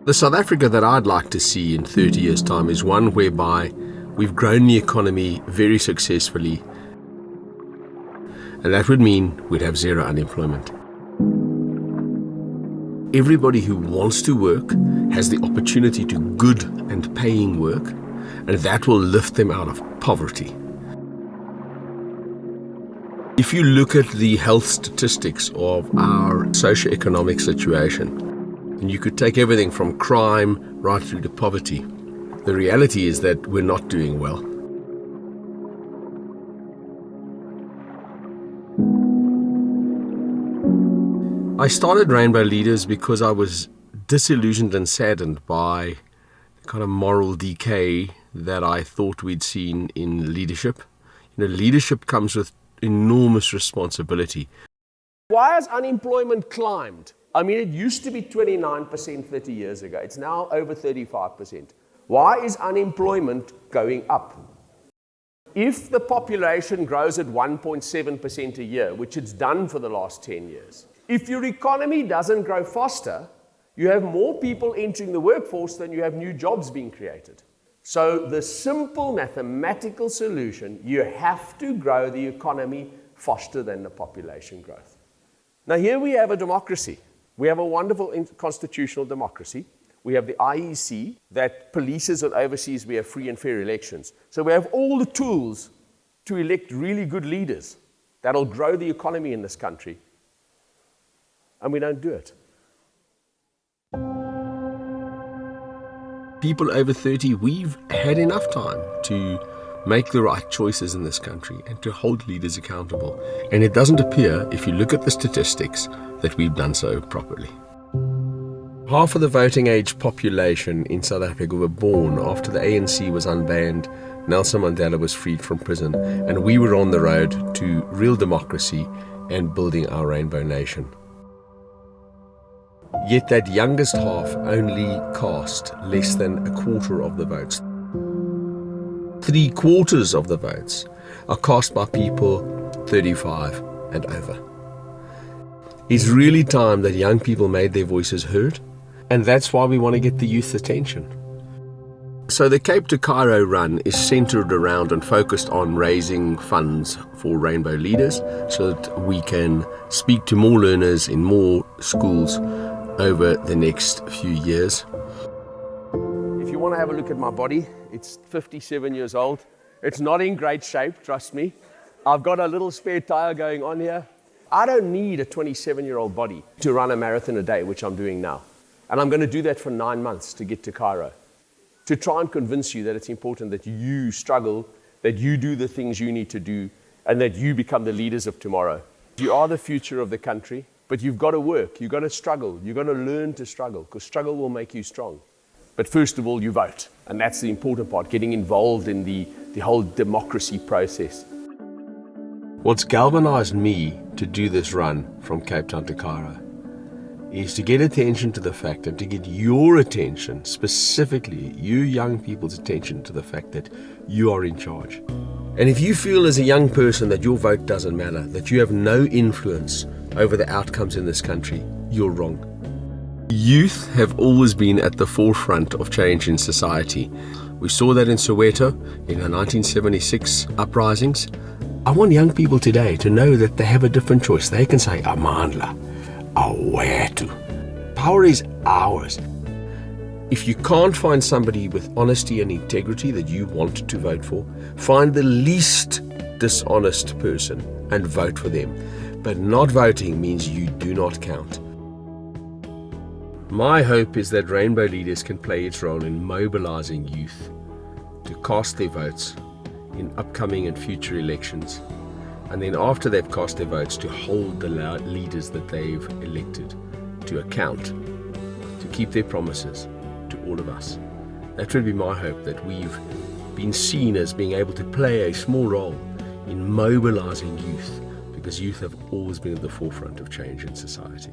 The South Africa that I'd like to see in 30 years' time is one whereby we've grown the economy very successfully, and that would mean we'd have zero unemployment. Everybody who wants to work has the opportunity to good and paying work, and that will lift them out of poverty. If you look at the health statistics of our socioeconomic situation, and you could take everything from crime right through to poverty, the reality is that we're not doing well. I started Rainbow Leaders because I was disillusioned and saddened by the kind of moral decay that I thought we'd seen in leadership. Leadership comes with enormous responsibility. Why has unemployment climbed? I mean, it used to be 29% 30 years ago. It's now over 35%. Why is unemployment going up? If the population grows at 1.7% a year, which it's done for the last 10 years, if your economy doesn't grow faster, you have more people entering the workforce than you have new jobs being created. So the simple mathematical solution, you have to grow the economy faster than the population growth. Now here we have a democracy. We have a wonderful constitutional democracy. We have the IEC that polices and oversees. We have free and fair elections. So we have all the tools to elect really good leaders that'll grow the economy in this country. And we don't do it. People over 30, we've had enough time to make the right choices in this country and to hold leaders accountable. And it doesn't appear, if you look at the statistics, that we've done so properly. Half of the voting age population in South Africa were born after the ANC was unbanned, Nelson Mandela was freed from prison, and we were on the road to real democracy and building our rainbow nation. Yet that youngest half only cast less than a quarter of the votes. 3/4 of the votes are cast by people 35 and over. It's really time that young people made their voices heard, and that's why we want to get the youth's attention. So the Cape to Cairo run is centered around and focused on raising funds for Rainbow Leaders so that we can speak to more learners in more schools over the next few years. If you want to have a look at my body, it's 57 years old. It's not in great shape, trust me. I've got a little spare tire going on here. I don't need a 27-year-old body to run a marathon a day, which I'm doing now. And I'm going to do that for 9 months to get to Cairo, to try and convince you that it's important that you struggle, that you do the things you need to do, and that you become the leaders of tomorrow. You are the future of the country, but you've got to work, you've got to struggle, you've got to learn to struggle, because struggle will make you strong. But first of all, you vote, and that's the important part, getting involved in the whole democracy process. What's galvanized me to do this run from Cape Town to Cairo is to get attention to the fact and to get your attention, specifically you young people's attention to the fact that you are in charge. And if you feel as a young person that your vote doesn't matter, that you have no influence over the outcomes in this country, you're wrong. Youth have always been at the forefront of change in society. We saw that in Soweto in the 1976 uprisings. I want young people today to know that they have a different choice. They can say, Amandla, awethu. Power is ours. If you can't find somebody with honesty and integrity that you want to vote for, find the least dishonest person and vote for them. But not voting means you do not count. My hope is that Rainbow Leaders can play its role in mobilizing youth to cast their votes in upcoming and future elections, and then after they've cast their votes, to hold the leaders that they've elected to account, to keep their promises to all of us. That would be my hope, that we've been seen as being able to play a small role in mobilizing youth, because youth have always been at the forefront of change in society.